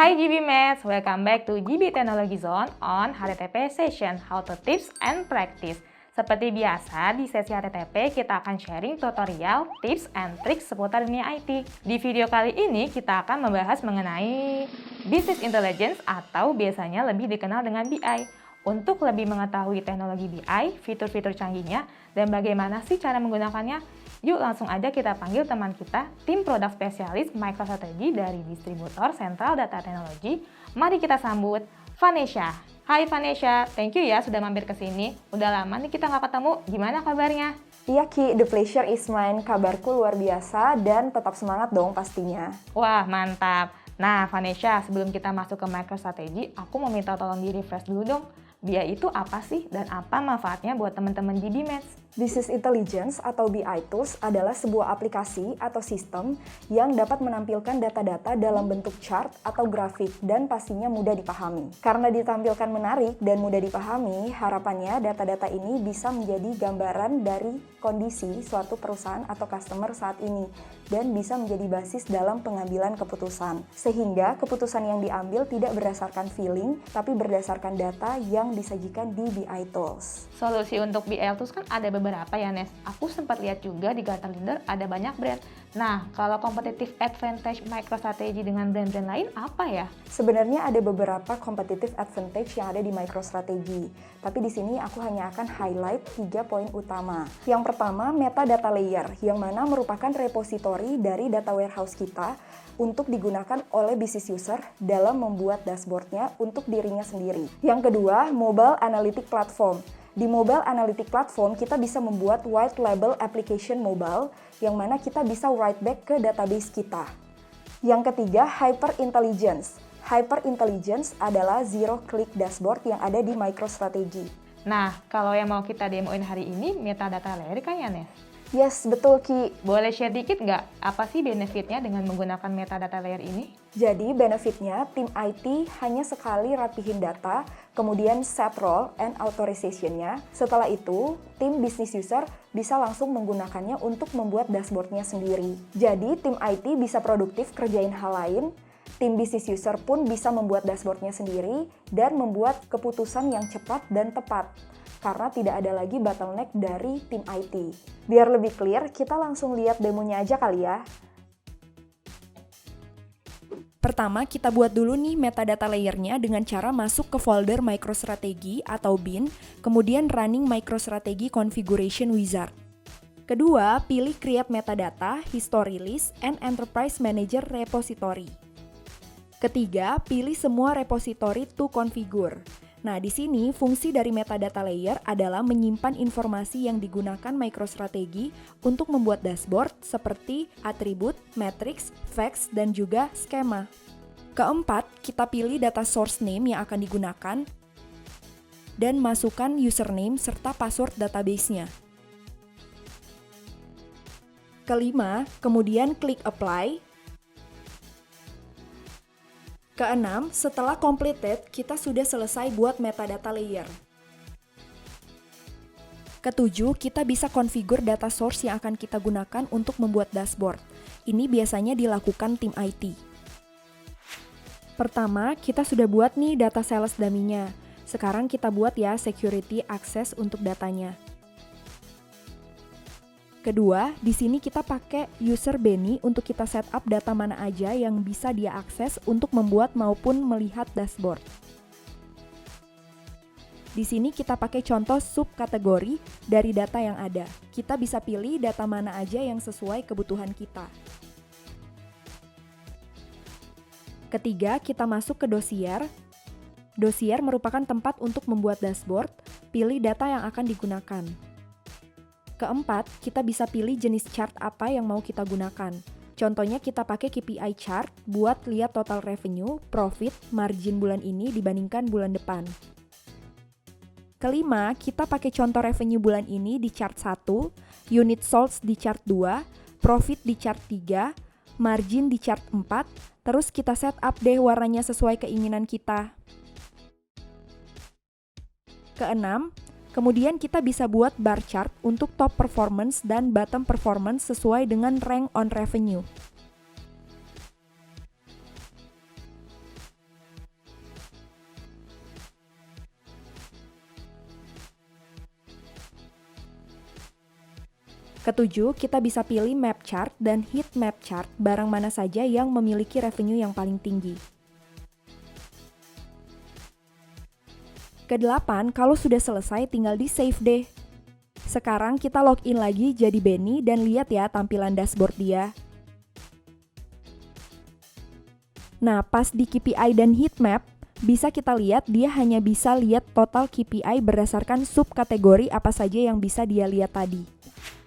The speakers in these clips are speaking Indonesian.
Hai GB Mates, welcome back to GB Technology Zone on HTTP Session, How to Tips and Practice. Seperti biasa, di sesi HTTP kita akan sharing tutorial, tips, and tricks seputar dunia IT. Di video kali ini kita akan membahas mengenai Business Intelligence atau biasanya lebih dikenal dengan BI. Untuk lebih mengetahui teknologi BI, fitur-fitur canggihnya, dan bagaimana sih cara menggunakannya, yuk langsung aja kita panggil teman kita, tim produk spesialis MicroStrategy dari distributor Central Data Technology. Mari kita sambut Vanessa. Hai Vanessa, thank you ya sudah mampir ke sini. Udah lama nih kita nggak ketemu, gimana kabarnya? Iya Ki, the pleasure is mine. Kabarku luar biasa dan tetap semangat dong pastinya. Wah, mantap. Nah Vanessa, sebelum kita masuk ke MicroStrategy, aku mau minta tolong di-refresh dulu dong. BI itu apa sih dan apa manfaatnya buat teman-teman GB Mates? Business Intelligence atau BI Tools adalah sebuah aplikasi atau sistem yang dapat menampilkan data-data dalam bentuk chart atau grafik dan pastinya mudah dipahami. Karena ditampilkan menarik dan mudah dipahami, harapannya data-data ini bisa menjadi gambaran dari kondisi suatu perusahaan atau customer saat ini dan bisa menjadi basis dalam pengambilan keputusan. Sehingga keputusan yang diambil tidak berdasarkan feeling, tapi berdasarkan data yang disajikan di BI Tools. Solusi untuk BI Tools kan ada beberapa ya Nes. Aku sempat lihat juga di Gartner Leader ada banyak brand. Nah, kalau competitive advantage MicroStrategy dengan brand-brand lain apa ya? Sebenarnya ada beberapa competitive advantage yang ada di MicroStrategy. Tapi di sini aku hanya akan highlight 3 poin utama. Yang pertama, metadata layer, yang mana merupakan repositori dari data warehouse kita untuk digunakan oleh business user dalam membuat dashboardnya untuk dirinya sendiri. Yang kedua, mobile analytic platform. Di mobile analytic platform, kita bisa membuat white label application mobile, yang mana kita bisa write back ke database kita. Yang ketiga, hyper intelligence. Hyper intelligence adalah zero click dashboard yang ada di MicroStrategy. Nah, kalau yang mau kita demoin hari ini metadata layer kan ya Nes? Yes, betul Ki. Boleh share dikit nggak apa sih benefitnya dengan menggunakan metadata layer ini? Jadi benefitnya, tim IT hanya sekali rapihin data, kemudian set role and authorization-nya. Setelah itu, tim business user bisa langsung menggunakannya untuk membuat dashboard-nya sendiri. Jadi tim IT bisa produktif kerjain hal lain, tim business user pun bisa membuat dashboard-nya sendiri dan membuat keputusan yang cepat dan tepat. Karena tidak ada lagi bottleneck dari tim IT. Biar lebih clear, kita langsung lihat demonya aja kali ya. Pertama, kita buat dulu nih metadata layer-nya dengan cara masuk ke folder MicroStrategy atau bin, kemudian running MicroStrategy Configuration Wizard. Kedua, pilih Create Metadata, History List, and Enterprise Manager Repository. Ketiga, pilih semua repository to configure. Nah, di sini fungsi dari metadata layer adalah menyimpan informasi yang digunakan MicroStrategy untuk membuat dashboard seperti atribut, matrix, facts, dan juga skema. Keempat, kita pilih data source name yang akan digunakan dan masukkan username serta password database-nya. Kelima, kemudian klik apply. Keenam, setelah completed, kita sudah selesai buat metadata layer. Ketujuh, kita bisa configure data source yang akan kita gunakan untuk membuat dashboard. Ini biasanya dilakukan tim IT. Pertama, kita sudah buat nih data sales dummy-nya. Sekarang kita buat ya security access untuk datanya. Kedua, di sini kita pakai user Benny untuk kita setup data mana aja yang bisa dia akses untuk membuat maupun melihat dashboard. Di sini kita pakai contoh subkategori dari data yang ada. Kita bisa pilih data mana aja yang sesuai kebutuhan kita. Ketiga, kita masuk ke dosier. Dosier merupakan tempat untuk membuat dashboard. Pilih data yang akan digunakan. Keempat, kita bisa pilih jenis chart apa yang mau kita gunakan. Contohnya kita pakai KPI chart buat lihat total revenue, profit, margin bulan ini dibandingkan bulan depan. Kelima, kita pakai contoh revenue bulan ini di chart 1, unit sold di chart 2, profit di chart 3, margin di chart 4, terus kita set up deh warnanya sesuai keinginan kita. Keenam, kemudian kita bisa buat bar chart untuk top performance dan bottom performance sesuai dengan rank on revenue. Ketujuh, kita bisa pilih map chart dan heat map chart barang mana saja yang memiliki revenue yang paling tinggi. Kedelapan, kalau sudah selesai tinggal di save deh. Sekarang kita login lagi jadi Benny dan lihat ya tampilan dashboard dia. Nah, pas di KPI dan heat map, bisa kita lihat dia hanya bisa lihat total KPI berdasarkan subkategori apa saja yang bisa dia lihat tadi.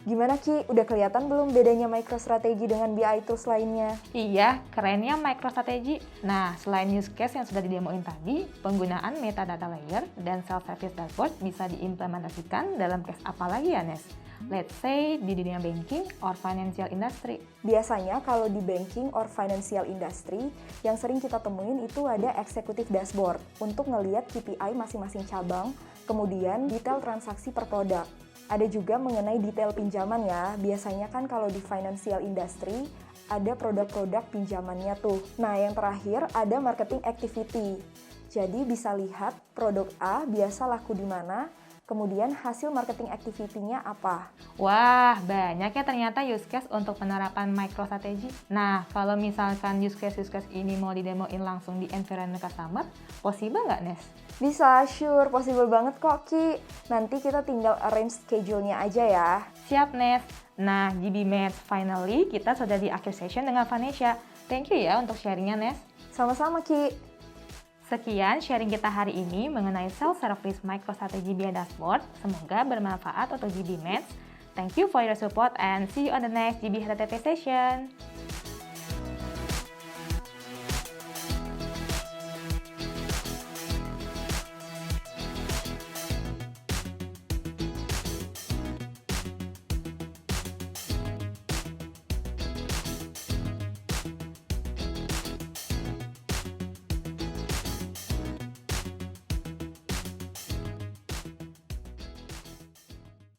Gimana Ki? Udah kelihatan belum bedanya MicroStrategy dengan BI tools lainnya? Iya, kerennya MicroStrategy. Nah, selain use case yang sudah didemoin tadi, penggunaan metadata layer dan self-service dashboard bisa diimplementasikan dalam case apa lagi ya, Nes? Let's say di dunia banking or financial industry. Biasanya kalau di banking or financial industry, yang sering kita temuin itu ada executive dashboard untuk ngelihat KPI masing-masing cabang, kemudian detail transaksi per produk. Ada juga mengenai detail pinjaman ya, biasanya kan kalau di financial industry ada produk-produk pinjamannya tuh. Nah yang terakhir ada marketing activity, jadi bisa lihat produk A biasa laku di mana, kemudian hasil marketing activity-nya apa. Wah, banyak ya ternyata use case untuk penerapan MicroStrategy. Nah, kalau misalkan use case ini mau didemoin langsung di environment customer, possible nggak, Nes? Bisa, sure, possible banget kok Ki. Nanti kita tinggal arrange schedule-nya aja ya. Siap, Nes. Nah, GB Maths, finally kita sudah di akhir session dengan Vanesha. Thank you ya untuk sharingnya, Nes. Sama-sama Ki. Sekian sharing kita hari ini mengenai self-service MicroStrategy BI Dashboard. Semoga bermanfaat untuk GB Maths. Thank you for your support and see you on the next GB HTTP session.